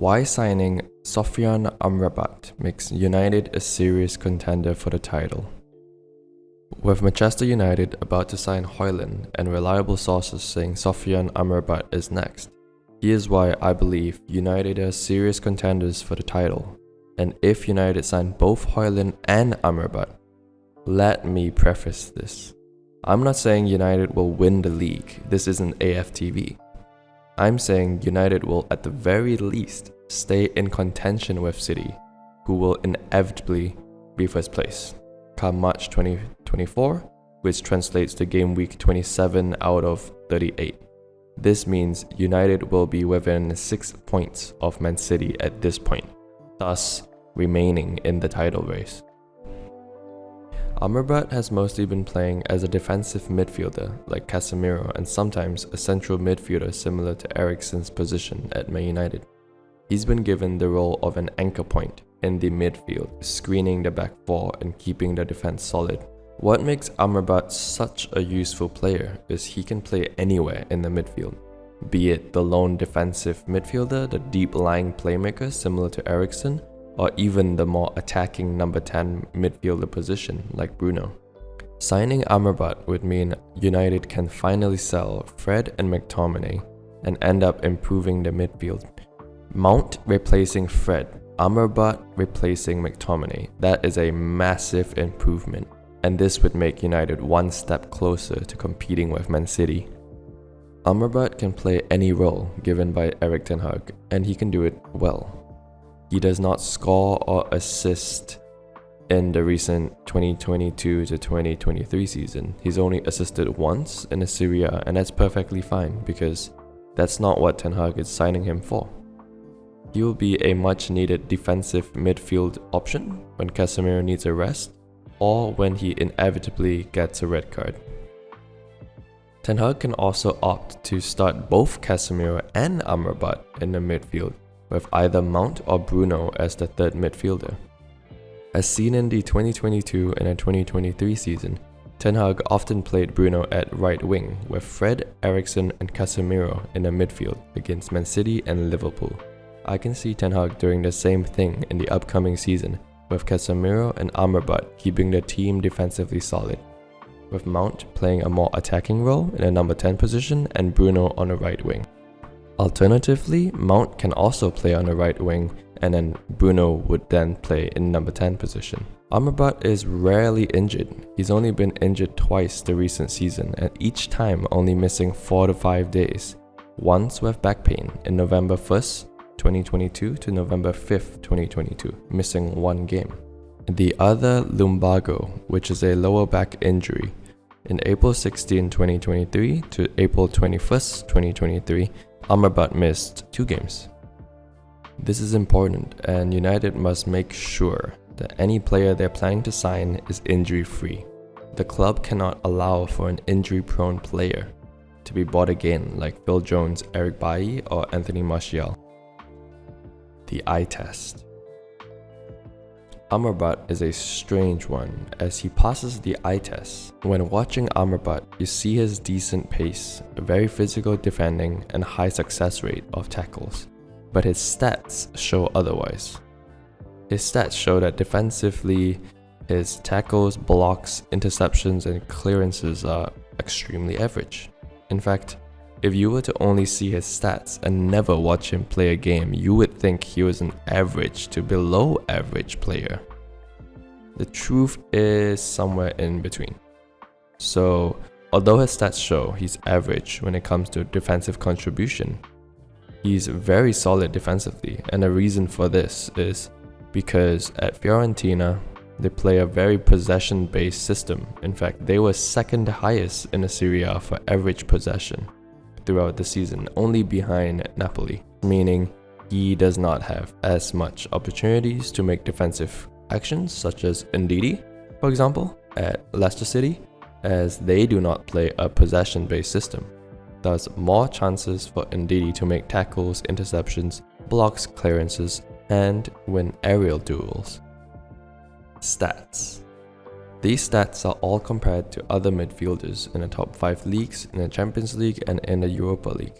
Why signing Sofyan Amrabat makes United a serious contender for the title. With Manchester United about to sign Hojlund and reliable sources saying Sofyan Amrabat is next, here's why I believe United are serious contenders for the title. And if United sign both Hojlund and Amrabat, let me preface this. I'm not saying United will win the league, this isn't AFTV. I'm saying United will at the very least stay in contention with City, who will inevitably be first place come March 2024, which translates to game week 27 out of 38. This means United will be within 6 points of Man City at this point, thus remaining in the title race. Amrabat has mostly been playing as a defensive midfielder like Casemiro and sometimes a central midfielder similar to Eriksen's position at Man United. He's been given the role of an anchor point in the midfield, screening the back four and keeping the defense solid. What makes Amrabat such a useful player is he can play anywhere in the midfield, be it the lone defensive midfielder, the deep-lying playmaker similar to Eriksen, or even the more attacking number 10 midfielder position like Bruno. Signing Amrabat would mean United can finally sell Fred and Mctominay and end up improving the midfield. Mount replacing Fred, Amrabat replacing Mctominay. That is a massive improvement, and this would make United one step closer to competing with Man City. Amrabat can play any role given by Erik ten Hag, and he can do it well. He does not score or assist in the recent 2022 to 2023 season. He's only assisted once in a Serie A, and that's perfectly fine because that's not what Ten Hag is signing him for. He will be a much needed defensive midfield option when Casemiro needs a rest or when he inevitably gets a red card. Ten Hag can also opt to start both Casemiro and Amrabat in the midfield, with either Mount or Bruno as the third midfielder. As seen in the 2022 and 2023 season, Ten Hag often played Bruno at right wing with Fred, Eriksen and Casemiro in the midfield against Man City and Liverpool. I can see Ten Hag doing the same thing in the upcoming season, with Casemiro and Amrabat keeping the team defensively solid, with Mount playing a more attacking role in the number 10 position and Bruno on the right wing. Alternatively, Mount can also play on the right wing and then Bruno would then play in number 10 position. Amrabat is rarely injured. He's only been injured twice the recent season and each time only missing 4 to 5 days. Once with back pain in November 1st, 2022 to November 5th, 2022, missing 1 game. The other lumbago, which is a lower back injury, in April 16, 2023 to April 21st, 2023, Amrabat missed 2 games. This is important and United must make sure that any player they're planning to sign is injury-free. The club cannot allow for an injury-prone player to be bought again like Phil Jones, Eric Bailly or Anthony Martial. The eye test. Amrabat is a strange one as he passes the eye test. When watching Amrabat, you see his decent pace, very physical defending and high success rate of tackles, but his stats show otherwise. His stats show that defensively, his tackles, blocks, interceptions and clearances are extremely average. In fact, if you were to only see his stats and never watch him play a game, you would think he was an average to below average player. The truth is somewhere in between. So, although his stats show he's average when it comes to defensive contribution, he's very solid defensively, and the reason for this is because at Fiorentina, they play a very possession-based system. In fact, they were second highest in the Serie A for average possession throughout the season, only behind Napoli, meaning he does not have as much opportunities to make defensive actions such as Ndidi, for example, at Leicester City, as they do not play a possession-based system. Thus, more chances for Ndidi to make tackles, interceptions, blocks, clearances, and win aerial duels. Stats. These stats are all compared to other midfielders in the top 5 leagues, in the Champions League and in the Europa League.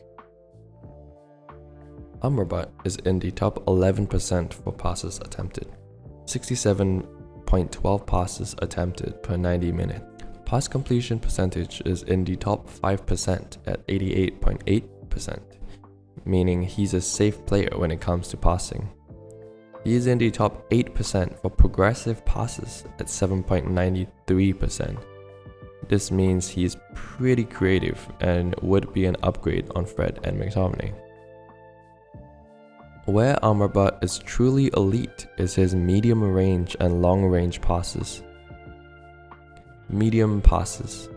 Amrabat is in the top 11% for passes attempted, 67.12 passes attempted per 90 minutes. Pass completion percentage is in the top 5% at 88.8%, meaning he's a safe player when it comes to passing. He is in the top 8% for progressive passes at 7.93%. This means he's pretty creative and would be an upgrade on Fred and Mctominay. Where Amrabat is truly elite is his medium range and long range passes. Medium passes.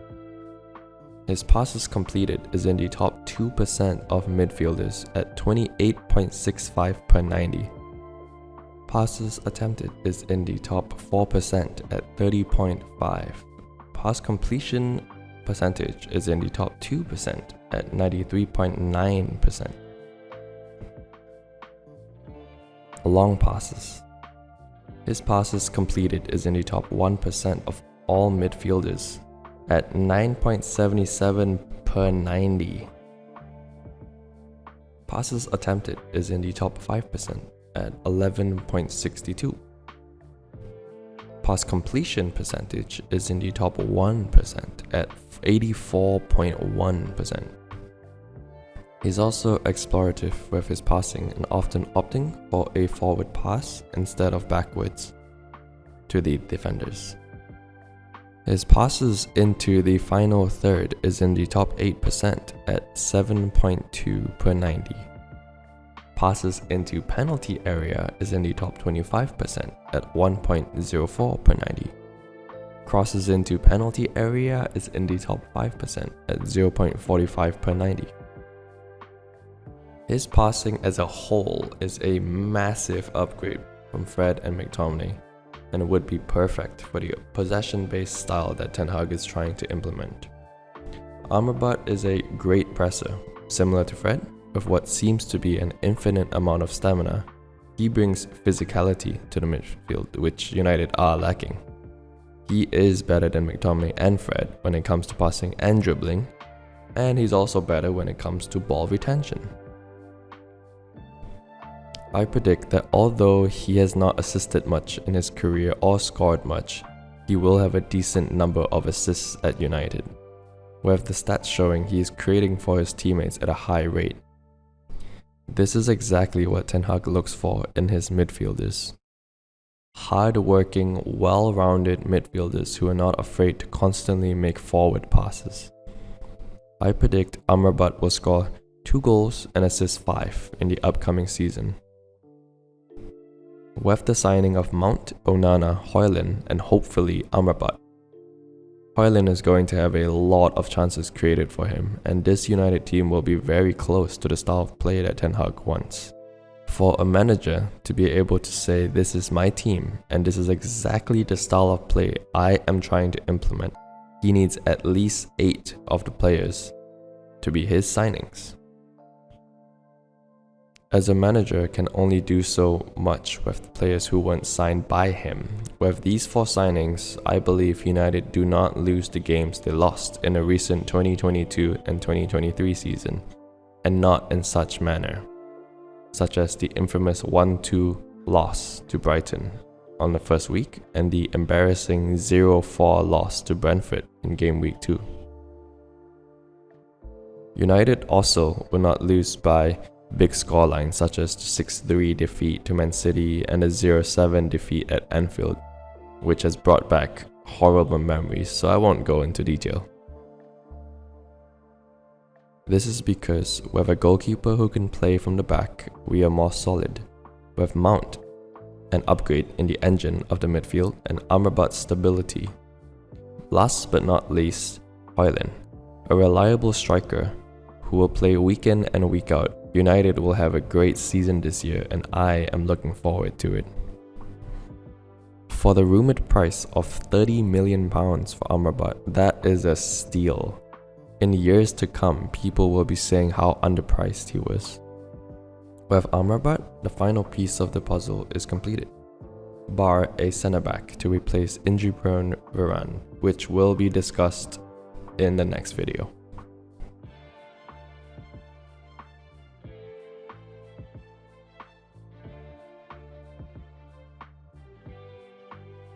His passes completed is in the top 2% of midfielders at 28.65 per 90. Passes attempted is in the top 4% at 30.5. Pass completion percentage is in the top 2% at 93.9%. Long passes. His passes completed is in the top 1% of all midfielders at 9.77 per 90. Passes attempted is in the top 5% at 11.62. Pass completion percentage is in the top 1% at 84.1%. He's also explorative with his passing and often opting for a forward pass instead of backwards to the defenders. His passes into the final third is in the top 8% at 7.2 per 90. Passes into penalty area is in the top 25% at 1.04 per 90. Crosses into penalty area is in the top 5% at 0.45 per 90. His passing as a whole is a massive upgrade from Fred and Mctominay, and would be perfect for the possession-based style that Ten Hag is trying to implement. Amrabat is a great presser, similar to Fred, with what seems to be an infinite amount of stamina. He brings physicality to the midfield, which United are lacking. He is better than Mctominay and Fred when it comes to passing and dribbling, and he's also better when it comes to ball retention. I predict that although he has not assisted much in his career or scored much, he will have a decent number of assists at United, with the stats showing he is creating for his teammates at a high rate. This is exactly what Ten Hag looks for in his midfielders. Hard-working, well-rounded midfielders who are not afraid to constantly make forward passes. I predict Amrabat will score 2 goals and assist 5 in the upcoming season. With the signing of Mount, Onana, Hojlund, and hopefully Amrabat, Hojlund is going to have a lot of chances created for him, and this United team will be very close to the style of play that Ten Hag wants. For a manager to be able to say, this is my team and this is exactly the style of play I am trying to implement, he needs at least 8 of the players to be his signings. As a manager can only do so much with the players who weren't signed by him. With these 4 signings, I believe United do not lose the games they lost in the recent 2022 and 2023 season, and not in such manner, such as the infamous 1-2 loss to Brighton on the first week and the embarrassing 0-4 loss to Brentford in game week 2. United also will not lose by big scorelines such as the 6-3 defeat to Man City and the 0-7 defeat at Anfield, which has brought back horrible memories, so I won't go into detail. This is because with a goalkeeper who can play from the back, we are more solid. With Mount, an upgrade in the engine of the midfield, and Amrabat's stability. Last but not least, Hojlund, a reliable striker who will play week in and week out. United will have a great season this year, and I am looking forward to it. For the rumored price of £30 million for Amrabat, that is a steal. In years to come, people will be saying how underpriced he was. With Amrabat, the final piece of the puzzle is completed, bar a centre-back to replace injury-prone Varane, which will be discussed in the next video.